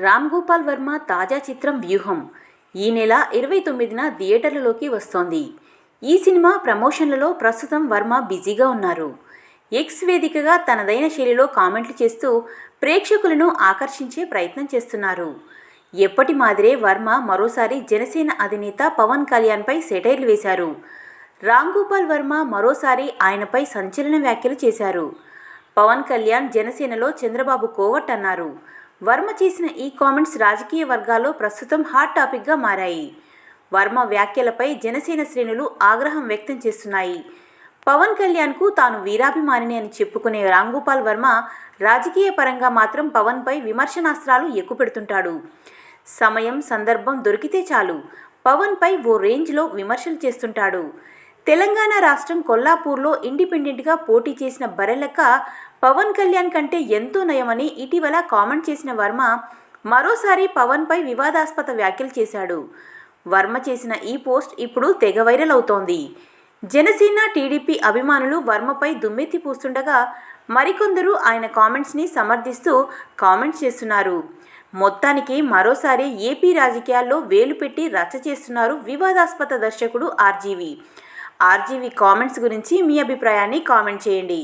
రామ్ గోపాల్ వర్మ తాజా చిత్రం వ్యూహం ఈ నెల 29న థియేటర్లలోకి వస్తోంది. ఈ సినిమా ప్రమోషన్లలో ప్రస్తుతం వర్మ బిజీగా ఉన్నారు. ఎక్స్ వేదికగా తనదైన శైలిలో కామెంట్లు చేస్తూ ప్రేక్షకులను ఆకర్షించే ప్రయత్నం చేస్తున్నారు. ఎప్పటి మాదిరే వర్మ మరోసారి జనసేన అధినేత పవన్ కళ్యాణ్పై సెటైర్లు వేశారు. రామ్ గోపాల్ వర్మ మరోసారి ఆయనపై సంచలన వ్యాఖ్యలు చేశారు. పవన్ కళ్యాణ్ జనసేనలో చంద్రబాబు కోవట్ అన్నారు. వర్మ చేసిన ఈ కామెంట్స్ రాజకీయ వర్గాల్లో ప్రస్తుతం హాట్ టాపిక్గా మారాయి. వర్మ వ్యాఖ్యలపై జనసేన శ్రేణులు ఆగ్రహం వ్యక్తం చేస్తున్నాయి. పవన్ కళ్యాణ్కు తాను వీరాభిమానిని అని చెప్పుకునే రామ్ గోపాల్ వర్మ రాజకీయ పరంగా మాత్రం పవన్పై విమర్శనాస్త్రాలు ఎక్కుపెడుతుంటాడు. సమయం సందర్భం దొరికితే చాలు పవన్పై ఓ రేంజ్లో విమర్శలు చేస్తుంటాడు. తెలంగాణ రాష్ట్రం కొల్లాపూర్లో ఇండిపెండెంట్గా పోటీ చేసిన బరెలక్క పవన్ కళ్యాణ్ కంటే ఎంతో నయమని ఇటీవల కామెంట్ చేసిన వర్మ మరోసారి పవన్పై వివాదాస్పద వ్యాఖ్యలు చేశాడు. వర్మ చేసిన ఈ పోస్ట్ ఇప్పుడు తెగ వైరల్ అవుతోంది. జనసేన టీడీపీ అభిమానులు వర్మపై దుమ్మెత్తి పూస్తుండగా మరికొందరు ఆయన కామెంట్స్ని సమర్థిస్తూ కామెంట్స్ చేస్తున్నారు. మొత్తానికి మరోసారి ఏపీ రాజకీయాల్లో వేలు పెట్టి రచ్చ చేస్తున్నారు వివాదాస్పద దర్శకుడు ఆర్జీవీ కామెంట్స్ గురించి మీ అభిప్రాయాన్ని కామెంట్ చేయండి.